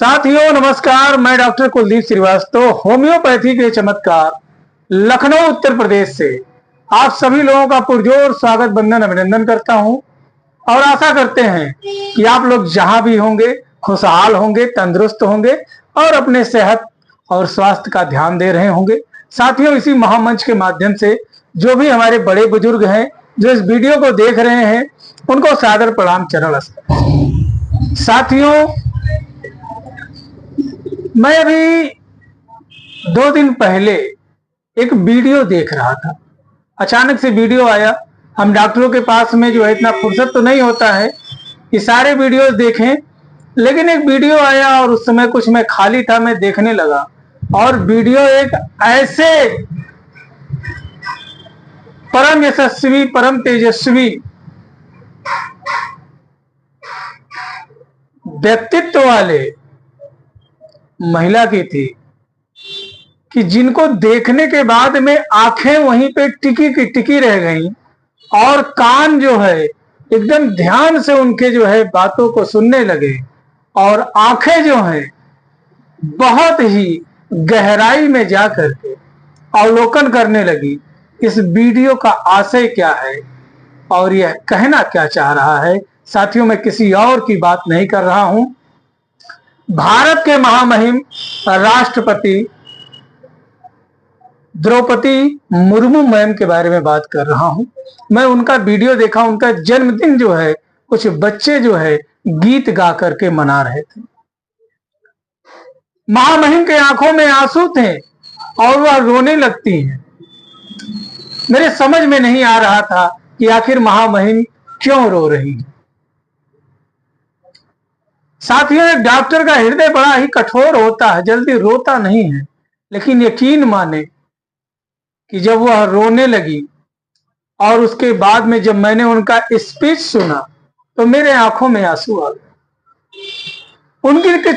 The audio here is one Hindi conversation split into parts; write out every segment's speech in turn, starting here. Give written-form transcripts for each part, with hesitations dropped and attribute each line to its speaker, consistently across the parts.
Speaker 1: साथियों नमस्कार, मैं डॉक्टर कुलदीप श्रीवास्तव होम्योपैथी के चमत्कार लखनऊ उत्तर प्रदेश से आप सभी लोगों का पुरजोर स्वागत बंदन अभिनंदन करता हूं और आशा करते हैं कि आप लोग जहां भी होंगे खुशहाल होंगे, तंदुरुस्त होंगे और अपने सेहत और स्वास्थ्य का ध्यान दे रहे होंगे। साथियों, इसी महामंच के माध्यम से जो भी हमारे बड़े बुजुर्ग हैं जो इस वीडियो को देख रहे हैं उनको सादर प्रणाम चरण नमस्कार। साथियों, मैं अभी 2 दिन पहले एक वीडियो देख रहा था। अचानक से वीडियो आया। हम डॉक्टरों के पास में जो है इतना फुर्सत तो नहीं होता है कि सारे वीडियोस देखें, लेकिन एक वीडियो आया और उस समय कुछ मैं खाली था, मैं देखने लगा और वीडियो एक ऐसे परम यशस्वी परम तेजस्वी व्यक्तित्व वाले महिला की थी कि जिनको देखने के बाद में आंखें वहीं पे टिकी की टिकी रह गईं और कान जो है एकदम ध्यान से उनके जो है बातों को सुनने लगे और आंखें जो है बहुत ही गहराई में जा करके अवलोकन करने लगी। इस वीडियो का आशय क्या है और यह कहना क्या चाह रहा है? साथियों, मैं किसी और की बात नहीं कर रहा हूं, भारत के महामहिम राष्ट्रपति द्रौपदी मुर्मू मैम के बारे में बात कर रहा हूं। मैं उनका वीडियो देखा। उनका जन्मदिन जो है कुछ बच्चे जो है गीत गा करके मना रहे थे। महामहिम के आंखों में आंसू थे और वह रोने लगती हैं। मेरे समझ में नहीं आ रहा था कि आखिर महामहिम क्यों रो रही है। साथियों, एक डॉक्टर का हृदय बड़ा ही कठोर होता है, जल्दी रोता नहीं है, लेकिन यकीन माने कि जब वह रोने लगी और उसके बाद में जब मैंने उनका स्पीच सुना तो मेरे आंखों में आंसू आ गए। उनकी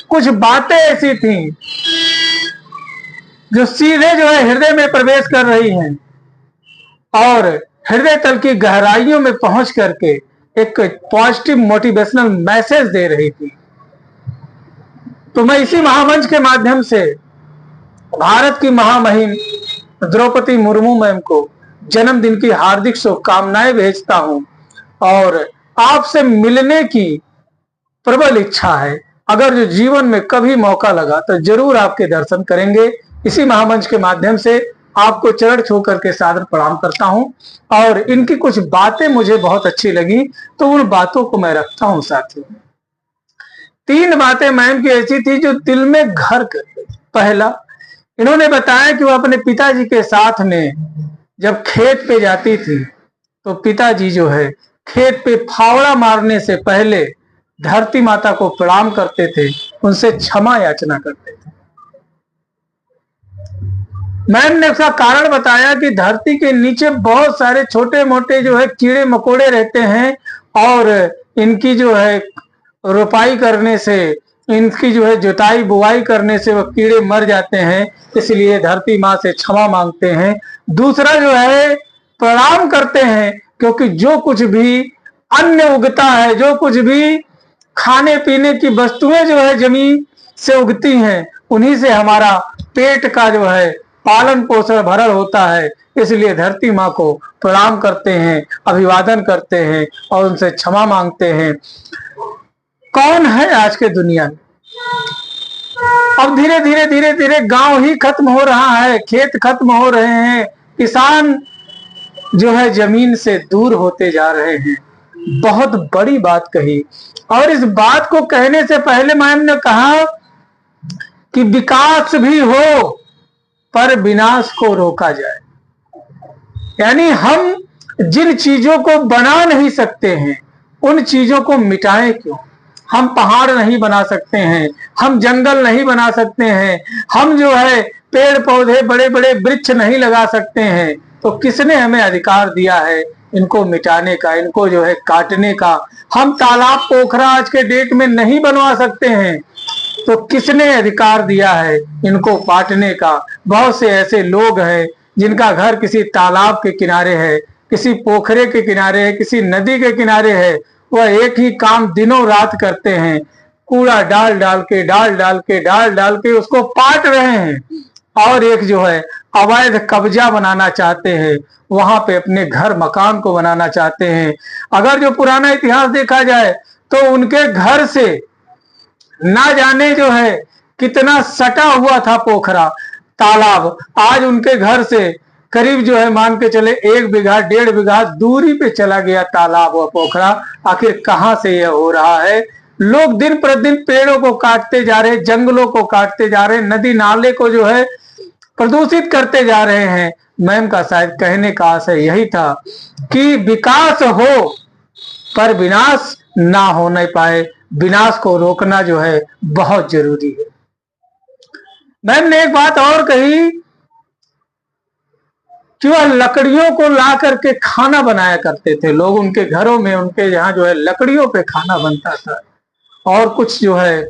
Speaker 1: कुछ बातें ऐसी थीं जो सीधे जो है हृदय में प्रवेश कर रही हैं और हृदय तल की गहराइयों में पहुंच करके एक पॉजिटिव मोटिवेशनल मैसेज दे रही थी। तो मैं इसी महामंच के माध्यम से भारत की महामहिम द्रौपदी मुर्मू मैम को जन्मदिन की हार्दिक शुभकामनाएं भेजता हूं और आपसे मिलने की प्रबल इच्छा है। अगर जो जीवन में कभी मौका लगा तो जरूर आपके दर्शन करेंगे। इसी महामंच के माध्यम से आपको चरण छू करके सादर प्रणाम करता हूं और इनकी कुछ बातें मुझे बहुत अच्छी लगी तो उन बातों को मैं रखता हूं। साथियों, 3 बातें मैम की ऐसी थी जो दिल में घर कर गई। पहला, इन्होंने बताया कि वो अपने पिताजी के साथ में जब खेत पे जाती थी तो पिताजी जो है खेत पे फावड़ा मारने से पहले धरती माता को प्रणाम करते थे, उनसे क्षमा याचना करते थे। मैम ने उसका कारण बताया कि धरती के नीचे बहुत सारे छोटे मोटे जो है कीड़े मकोड़े रहते हैं और इनकी जो है रोपाई करने से, इनकी जो है जुताई बुआई करने से वो कीड़े मर जाते हैं, इसलिए धरती माँ से क्षमा मांगते हैं। दूसरा जो है प्रणाम करते हैं क्योंकि जो कुछ भी अन्न उगता है, जो कुछ भी खाने पीने की वस्तुएं जो है जमीन से उगती हैं, उन्हीं से हमारा पेट का जो है पालन पोषण भरण होता है, इसलिए धरती माँ को प्रणाम करते हैं, अभिवादन करते हैं और उनसे क्षमा मांगते हैं। कौन है आज के दुनिया में? अब धीरे धीरे धीरे धीरे गांव ही खत्म हो रहा है, खेत खत्म हो रहे हैं, किसान जो है जमीन से दूर होते जा रहे हैं। बहुत बड़ी बात कही और इस बात को कहने से पहले मैम ने कहा कि विकास भी हो पर विनाश को रोका जाए। यानी हम जिन चीजों को बना नहीं सकते हैं उन चीजों को मिटाएं क्यों? हम पहाड़ नहीं बना सकते हैं, हम जंगल नहीं बना सकते हैं, हम जो है पेड़ पौधे बड़े बड़े वृक्ष नहीं लगा सकते हैं, तो किसने हमें अधिकार दिया है इनको मिटाने का, इनको जो है काटने का? हम तालाब पोखरा आज के डेट में नहीं बनवा सकते हैं, तो किसने अधिकार दिया है इनको काटने का? बहुत से ऐसे लोग हैं जिनका घर किसी तालाब के किनारे है, किसी पोखरे के किनारे है, किसी नदी के किनारे है, वह एक ही काम दिनों रात करते हैं कूड़ा डाल डाल के उसको पाट रहे हैं और एक जो है अवैध कब्जा बनाना चाहते हैं, वहां पे अपने घर मकान को बनाना चाहते हैं। अगर जो पुराना इतिहास देखा जाए तो उनके घर से ना जाने जो है कितना सटा हुआ था पोखरा तालाब, आज उनके घर से करीब जो है मान के चले 1 बीघा 1.5 बीघा दूरी पे चला गया तालाब और पोखरा। आखिर कहां से यह हो रहा है? लोग दिन प्रतिदिन पेड़ों को काटते जा रहे, जंगलों को काटते जा रहे, नदी नाले को जो है प्रदूषित करते जा रहे हैं। मैम का शायद कहने का आशय यही था कि विकास हो पर विनाश ना होने पाए, विनाश को रोकना जो है बहुत जरूरी है। मैम ने एक बात और कही कि वह लकड़ियों को ला करके खाना बनाया करते थे लोग, उनके घरों में, उनके यहाँ जो है लकड़ियों पे खाना बनता था और कुछ जो है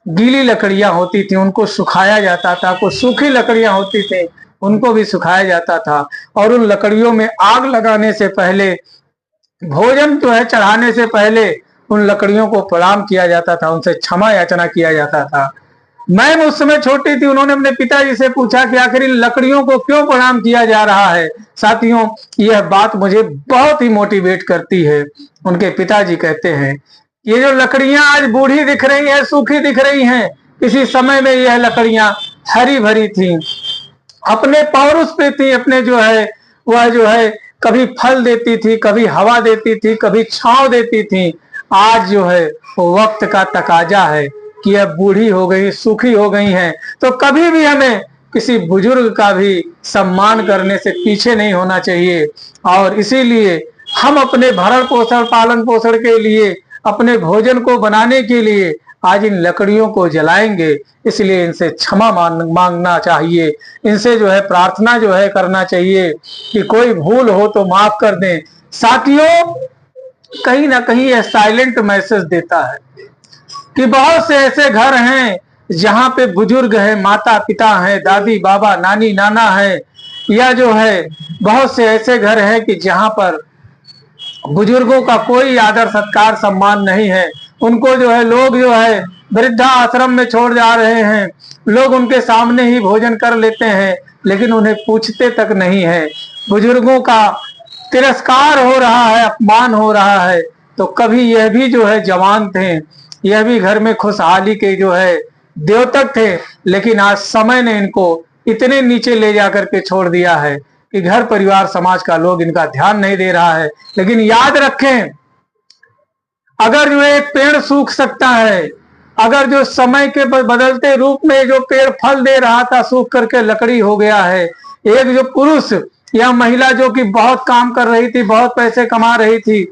Speaker 1: गीली लकड़ियां होती थी उनको सुखाया जाता था, कुछ सूखी लकड़ियां होती थी उनको भी सुखाया जाता था और उन लकड़ियों में आग लगाने से पहले, भोजन जो है चढ़ाने से पहले उन लकड़ियों को प्रणाम किया जाता था, उनसे क्षमा याचना किया जाता था। मैम उस समय छोटी थी, उन्होंने अपने पिताजी से पूछा कि आखिर इन लकड़ियों को क्यों प्रणाम किया जा रहा है। साथियों, यह बात मुझे बहुत ही मोटिवेट करती है। उनके पिताजी कहते हैं ये जो लकड़ियां आज बूढ़ी दिख रही हैं, सूखी दिख रही हैं, इसी समय में यह लकड़ियां हरी भरी थी, अपने पौरुष पे थी, अपने जो है वह जो है कभी फल देती थी, कभी हवा देती थी, कभी छांव देती थी। आज जो है वक्त का तकाजा है कि अब बूढ़ी हो गई, सूखी हो गई हैं, तो कभी भी हमें किसी बुजुर्ग का भी सम्मान करने से पीछे नहीं होना चाहिए। और इसीलिए हम अपने भरण पोषण, पालन पोषण के लिए, अपने भोजन को बनाने के लिए आज इन लकड़ियों को जलाएंगे, इसलिए इनसे क्षमा मांगना चाहिए, इनसे जो है प्रार्थना जो है करना चाहिए कि कोई भूल हो तो माफ कर दें। साथियों, कहीं ना कहीं यह साइलेंट मैसेज देता है कि बहुत से ऐसे घर हैं जहां पे बुजुर्ग हैं, माता पिता हैं, दादी बाबा, नानी नाना है, या जो है बहुत से ऐसे घर हैं कि जहां पर बुजुर्गों का कोई आदर सत्कार सम्मान नहीं है। उनको जो है लोग जो है वृद्धा आश्रम में छोड़ जा रहे हैं, लोग उनके सामने ही भोजन कर लेते हैं लेकिन उन्हें पूछते तक नहीं है। बुजुर्गों का तिरस्कार हो रहा है, अपमान हो रहा है। तो कभी यह भी जो है जवान थे, यह भी घर में खुशहाली के जो है द्योतक थे, लेकिन आज समय ने इनको इतने नीचे ले जाकर के छोड़ दिया है कि घर परिवार समाज का लोग इनका ध्यान नहीं दे रहा है। लेकिन याद रखें, अगर जो एक पेड़ सूख सकता है, अगर जो समय के बदलते रूप में जो पेड़ फल दे रहा था सूख करके लकड़ी हो गया है, एक जो पुरुष या महिला जो कि बहुत काम कर रही थी, बहुत पैसे कमा रही थी,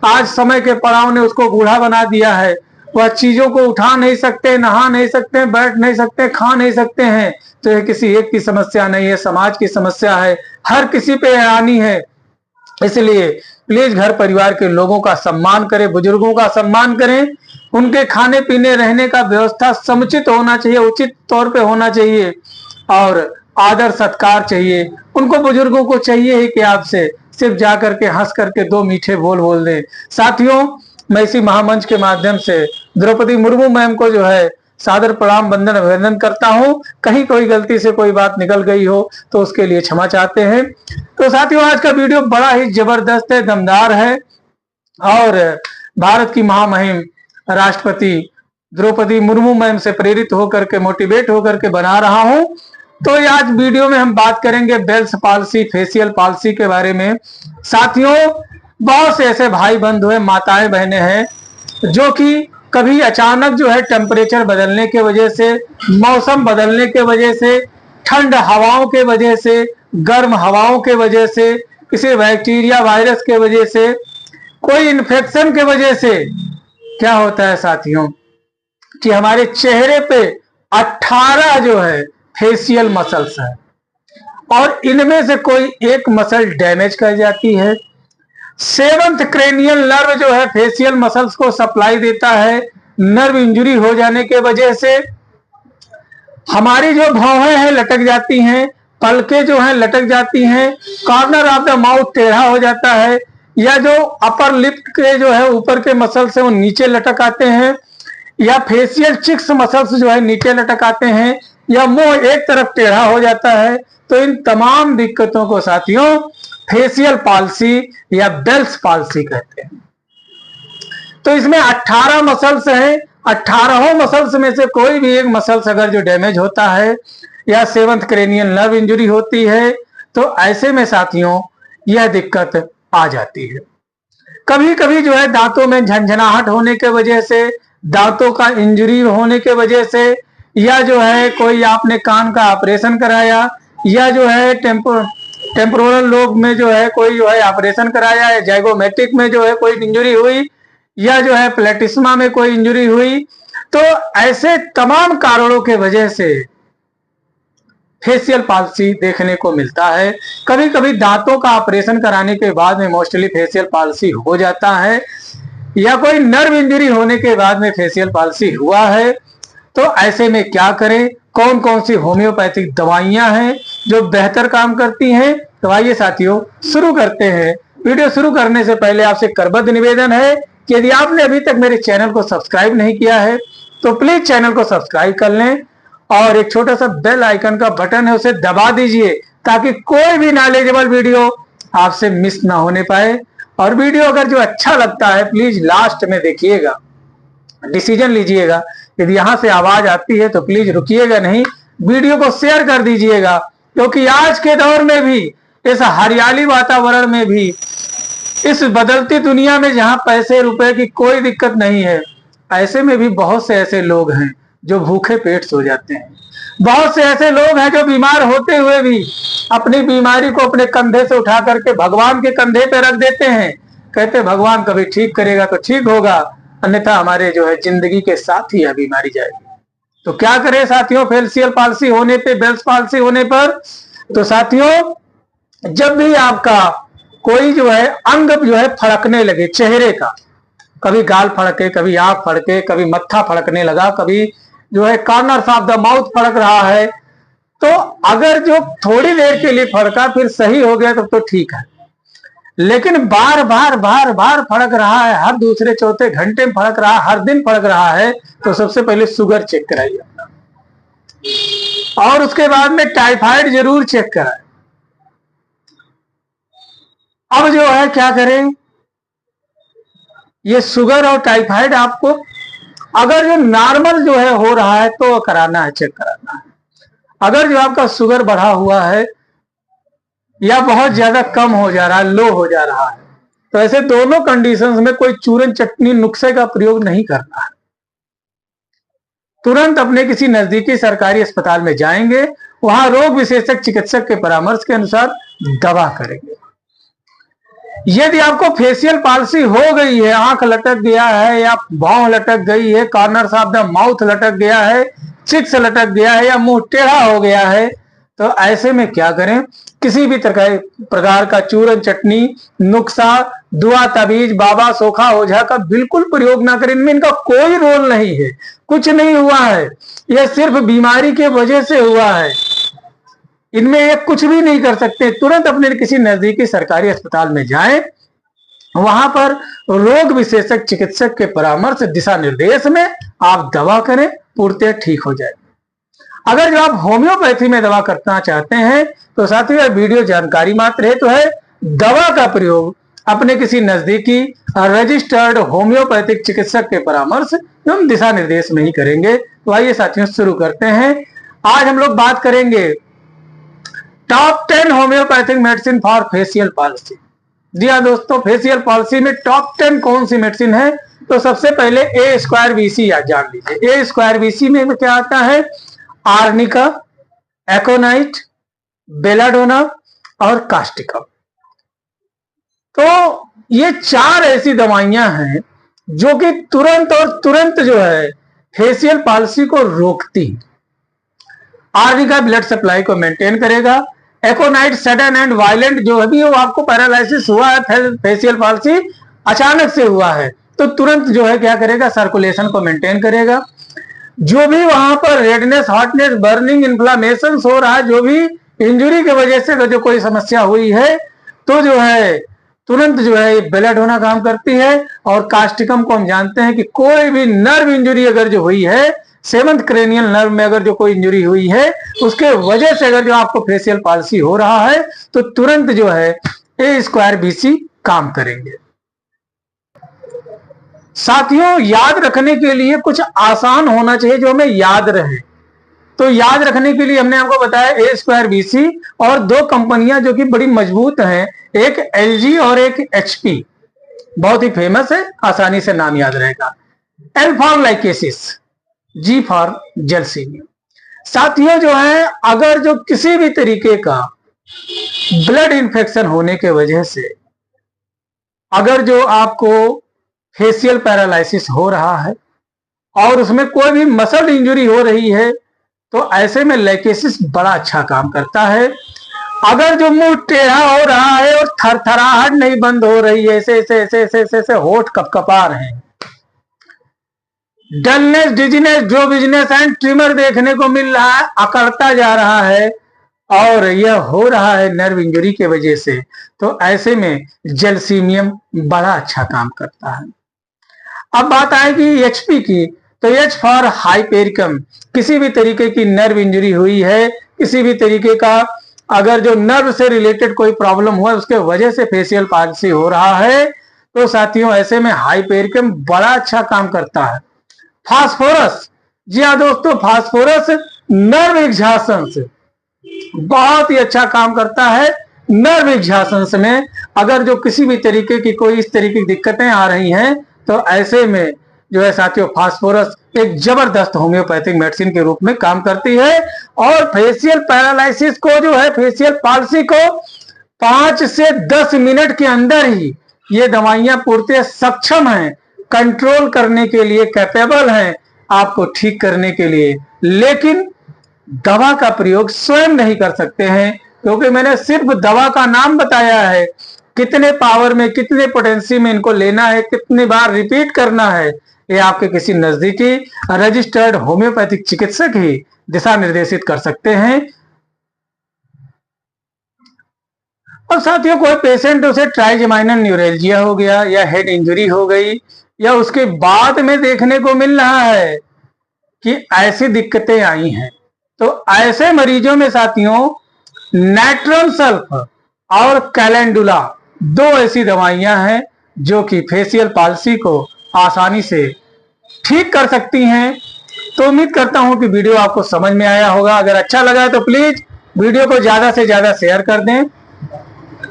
Speaker 1: आज समय के पड़ाव ने उसको बूढ़ा बना दिया है। वह चीजों को उठा नहीं सकते, नहा नहीं सकते, बैठ नहीं सकते, खा नहीं सकते हैं। तो यह किसी एक की समस्या नहीं है, समाज की समस्या है, हर किसी पे आनी है। इसलिए प्लीज घर परिवार के लोगों का सम्मान करें, बुजुर्गों का सम्मान करें, उनके खाने पीने रहने का व्यवस्था समुचित होना चाहिए, उचित तौर पे होना चाहिए और आदर सत्कार चाहिए। उनको बुजुर्गों को चाहिए ही कि आपसे सिर्फ जाकर के हंस करके 2 मीठे बोल दें। साथियों, मैं इसी महामंच के माध्यम से द्रौपदी मुर्मू मैम को जो है सादर प्रणाम, वंदन, अभिनंदन करता हूं। कहीं कोई गलती से कोई बात निकल गई हो तो उसके लिए क्षमा चाहते हैं। तो साथियों, आज का वीडियो बड़ा ही जबरदस्त है, दमदार है और भारत की महामहिम राष्ट्रपति द्रौपदी मुर्मू मैम से प्रेरित होकर के, मोटिवेट होकर के बना रहा हूं। तो आज वीडियो में हम बात करेंगे बेल्स पाल्सी, फेशियल पाल्सी के बारे में। साथियों, बहुत से ऐसे भाई बंधु हैं, माताएं बहनें हैं जो कि कभी अचानक जो है टेम्परेचर बदलने के वजह से, मौसम बदलने के वजह से, ठंड हवाओं के वजह से, गर्म हवाओं के वजह से, किसी बैक्टीरिया वायरस के वजह से, कोई इन्फेक्शन के वजह से क्या होता है साथियों कि हमारे चेहरे पे 18 जो है फेशियल मसल्स है और इनमें से कोई एक मसल डैमेज कर जाती है। 7th क्रेनियल नर्व जो है फेशियल मसल्स को सप्लाई देता है। नर्व इंजरी हो जाने के वजह से हमारी जो भौहें हैं लटक जाती हैं, पलकें जो हैं लटक जाती हैं, कॉर्नर ऑफ द माउथ टेढ़ा हो जाता है, या जो अपर लिप के जो है ऊपर के मसल्स हैं वो नीचे लटक आते हैं। या फेशियल चिक्स मसल्स जो है नीचे लटक आते हैं, या मुंह एक तरफ टेढ़ा हो जाता है, तो इन तमाम दिक्कतों को साथियों फेशियल पाल्सी या बेल्स पाल्सी कहते हैं। तो इसमें 18 मसल्स हैं, 18 मसल्स में से कोई भी एक मसल्स अगर जो डैमेज होता है या सेवंथ क्रेनियल नर्व इंजरी होती है, तो ऐसे में साथियों यह दिक्कत आ जाती है। कभी कभी जो है दांतों में झंझनाहट होने के वजह से, दांतों का इंजरी होने के वजह से, या जो है कोई आपने कान का ऑपरेशन कराया, या जो है टेम्पोरल लोब में जो है कोई जो है ऑपरेशन कराया, या जाइगोमेटिक में जो है कोई इंजरी हुई, या जो है प्लेटिस्मा में कोई इंजरी हुई, तो ऐसे तमाम कारणों के वजह से फेशियल पाल्सी देखने को मिलता है। कभी कभी दांतों का ऑपरेशन कराने के बाद में मोस्टली फेशियल पाल्सी हो जाता है, या कोई नर्व इंजरी होने के बाद में फेशियल पाल्सी हुआ है। तो ऐसे में क्या करें, कौन कौन सी होम्योपैथिक दवाइयां हैं जो बेहतर काम करती हैं, तो आइए साथियों शुरू करते हैं। वीडियो शुरू करने से पहले आपसे करबद्ध निवेदन है कि यदि आपने अभी तक मेरे चैनल को सब्सक्राइब नहीं किया है तो प्लीज चैनल को सब्सक्राइब कर लें, और एक छोटा सा बेल आइकन का बटन है उसे दबा दीजिए, ताकि कोई भी नॉलेजेबल वीडियो आपसे मिस ना होने पाए। और वीडियो अगर जो अच्छा लगता है प्लीज लास्ट में देखिएगा, डिसीजन लीजिएगा। यदि यहां से आवाज आती है तो प्लीज रुकिएगा नहीं, वीडियो को शेयर कर दीजिएगा, क्योंकि आज के दौर में भी, इस हरियाली वातावरण में भी, इस बदलती दुनिया में जहां पैसे रुपए की कोई दिक्कत नहीं है, ऐसे में भी बहुत से ऐसे लोग हैं जो भूखे पेट सो जाते हैं। बहुत से ऐसे लोग हैं जो बीमार होते हुए भी अपनी बीमारी को अपने कंधे से उठा करके भगवान के कंधे पे रख देते हैं, कहते भगवान कभी ठीक करेगा तो ठीक होगा, अन्यथा हमारे जो है जिंदगी के साथ ही यह बीमारी जाएगी। तो क्या करें साथियों फेशियल पाल्सी होने पे, बेल्स पाल्सी होने पर? तो साथियों जब भी आपका कोई जो है अंग जो है फड़कने लगे चेहरे का, कभी गाल फड़के, कभी आंख फड़के, कभी मत्था फड़कने लगा, कभी जो है कॉर्नर्स ऑफ द माउथ फड़क रहा है, तो अगर जो थोड़ी देर के लिए फड़का फिर सही हो गया तब तो ठीक है, लेकिन बार बार फड़क रहा है, हर दूसरे चौथे घंटे में फड़क रहा है, हर दिन फड़क रहा है, तो सबसे पहले शुगर चेक कराइए, और उसके बाद में टाइफाइड जरूर चेक कराएं। अब जो है क्या करें, ये शुगर और टाइफाइड आपको अगर जो नॉर्मल जो है हो रहा है तो कराना है, चेक कराना है। अगर जो आपका शुगर बढ़ा हुआ है या बहुत ज्यादा कम हो जा रहा है, लो हो जा रहा है, तो ऐसे दोनों कंडीशंस में कोई चूरन चटनी नुस्खे का प्रयोग नहीं करना है। तुरंत अपने किसी नजदीकी सरकारी अस्पताल में जाएंगे, वहां रोग विशेषज्ञ चिकित्सक के परामर्श के अनुसार दवा करेंगे। यदि आपको फेशियल पाल्सी हो गई है, आंख लटक गया है, या भौं लटक गई है, कॉर्नर्स ऑफ द माउथ लटक गया है, चिक्स लटक गया है, या मुंह टेढ़ा हो गया है, तो ऐसे में क्या करें, किसी भी प्रकार का चूरन चटनी नुस्खा, दुआ ताबीज, बाबा सोखा ओझा का बिल्कुल प्रयोग ना करें। इनमें इनका कोई रोल नहीं है, कुछ नहीं हुआ है, यह सिर्फ बीमारी के वजह से हुआ है, इनमें ये कुछ भी नहीं कर सकते। तुरंत अपने किसी नजदीकी सरकारी अस्पताल में जाएं, वहां पर रोग विशेषज्ञ चिकित्सक के परामर्श दिशा निर्देश में आप दवा करें, पूर्णतः ठीक हो जाए। अगर जो आप होम्योपैथी में दवा करना चाहते हैं तो साथियों यह वीडियो जानकारी मात्र है, तो है दवा का प्रयोग अपने किसी नजदीकी रजिस्टर्ड होम्योपैथिक चिकित्सक के परामर्श एवं दिशा निर्देश में ही करेंगे। तो आइए साथियों शुरू करते हैं। आज हम लोग बात करेंगे top 10 homeopathic medicine for facial palsy. जी हाँ दोस्तों, फेशियल पाल्सी में टॉप 10 कौन सी मेडिसिन है? तो सबसे पहले ए स्क्वायर बीसी याद जान लीजिए। ए स्क्वायर बीसी में क्या आता है? आर्निका, एकोनाइट, बेलाडोना और कास्टिकम। तो ये 4 ऐसी दवाइयां हैं जो कि तुरंत जो है फेशियल पाल्सी को रोकती। आर्निका ब्लड सप्लाई को मेंटेन करेगा। एकोनाइट सडन एंड वायलेंट, जो भी हो आपको पैरालिसिस हुआ है, फेशियल पाल्सी अचानक से हुआ है, तो तुरंत जो है क्या करेगा, सर्कुलेशन को मेंटेन करेगा। जो भी वहां पर रेडनेस, हॉटनेस, बर्निंग, इन्फ्लामेशन हो रहा है, जो भी इंजुरी की वजह से जो कोई समस्या हुई है, तो जो है तुरंत जो है ये ब्लड होना काम करती है। और कास्टिकम को हम जानते हैं कि कोई भी नर्व इंजरी अगर जो हुई है, 7th क्रेनियल नर्व में अगर जो कोई इंजरी हुई है, उसके वजह से अगर जो आपको फेशियल पाल्सी हो रहा है, तो तुरंत जो है A²BC काम करेंगे। साथियों, याद रखने के लिए कुछ आसान होना चाहिए जो हमें याद रहे। तो याद रखने के लिए हमने आपको बताया A²BC और 2 कंपनियां जो कि बड़ी मजबूत हैं, एक LG और एक HP, बहुत ही फेमस है, आसानी से नाम याद रहेगा। L for Lachesis, G for Gelsemium. साथियों जो है, अगर जो किसी भी तरीके का ब्लड इंफेक्शन होने के वजह से अगर जो आपको फेशियल पैरालिसिस हो रहा है और उसमें कोई भी मसल इंजरी हो रही है, तो ऐसे में लैकेसिस बड़ा अच्छा काम करता है। अगर जो मुंह टेढ़ा हो रहा है और थरथराहट नहीं बंद हो रही है, ऐसे ऐसे ऐसे ऐसे ऐसे, ऐसे होठ कपकपा रहे हैं, डलनेस, डिजीनेस, जो बिजनेस एंड ट्रिमर देखने को मिल रहा है, अकड़ता जा रहा है, और यह हो रहा है नर्व इंजरी के वजह से, तो ऐसे में जैल्सीमियम बड़ा अच्छा काम करता है। अब बात आएगी HP की, तो H फॉर हाइपेरिकम। किसी भी तरीके की नर्व इंजरी हुई है, किसी भी तरीके का अगर जो नर्व से रिलेटेड कोई प्रॉब्लम हुआ, उसके वजह से फेशियल पाल्सी हो रहा है, तो साथियों ऐसे में हाइपेरिकम बड़ा अच्छा काम करता है। फास्फोरस, जी हाँ दोस्तों, फास्फोरस नर्व एक्साशन से बहुत ही अच्छा काम करता है। नर्व एक्साशन में अगर जो किसी भी तरीके की कोई इस तरीके की दिक्कतें आ रही हैं, तो ऐसे में जो है साथियों, फास्फोरस एक जबरदस्त होम्योपैथिक मेडिसिन के रूप में काम करती है। और फेशियल पैरालिसिस को जो है, फेशियल पाल्सी को 5 से 10 मिनट के अंदर ही ये दवाइयां पूर्णतः सक्षम हैं, कंट्रोल करने के लिए कैपेबल हैं, आपको ठीक करने के लिए। लेकिन दवा का प्रयोग स्वयं नहीं कर सकते हैं, क्योंकि मैंने सिर्फ दवा का नाम बताया है। कितने पावर में, कितने पोटेंसी में इनको लेना है, कितनी बार रिपीट करना है, ये आपके किसी नजदीकी रजिस्टर्ड होम्योपैथिक चिकित्सक ही दिशा निर्देशित कर सकते हैं। और साथियों, कोई पेशेंट उसे ट्राइजेमाइनल न्यूरेल्जिया हो गया या हेड इंजरी हो गई, या उसके बाद में देखने को मिल रहा है कि ऐसी दिक्कतें आई हैं, तो ऐसे मरीजों में साथियों नाइट्रम सल्फ और कैलेंडुला 2 ऐसी दवाइयां हैं जो कि फेशियल पाल्सी को आसानी से ठीक कर सकती हैं। तो उम्मीद करता हूं कि वीडियो आपको समझ में आया होगा। अगर अच्छा लगा तो प्लीज वीडियो को ज्यादा से ज्यादा शेयर कर दें,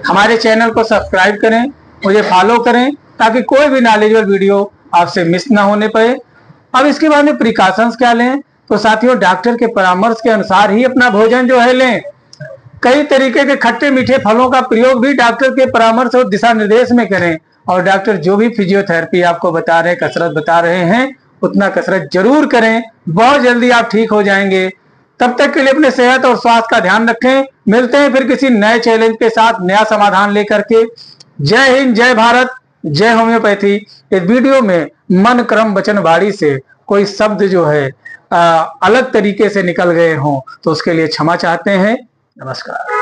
Speaker 1: हमारे चैनल को सब्सक्राइब करें, मुझे फॉलो करें, ताकि कोई भी नॉलेजेबल वीडियो आपसे मिस ना होने पाए। अब इसके बाद में प्रिकॉशंस क्या लें, तो साथियों डॉक्टर के परामर्श के अनुसार ही अपना भोजन जो है लें। कई तरीके के खट्टे मीठे फलों का प्रयोग भी डॉक्टर के परामर्श और दिशा निर्देश में करें। और डॉक्टर जो भी फिजियोथेरेपी आपको बता रहे हैं, कसरत बता रहे हैं, उतना कसरत जरूर करें, बहुत जल्दी आप ठीक हो जाएंगे। तब तक के लिए अपने सेहत और स्वास्थ्य का ध्यान रखें। मिलते हैं फिर किसी नए चैलेंज के साथ, नया समाधान लेकर के। जय हिंद, जय भारत, जय होम्योपैथी। इस वीडियो में मन क्रम वचन वाणी से कोई शब्द जो है अलग तरीके से निकल गए हों, तो उसके लिए क्षमा चाहते हैं। नमस्कार।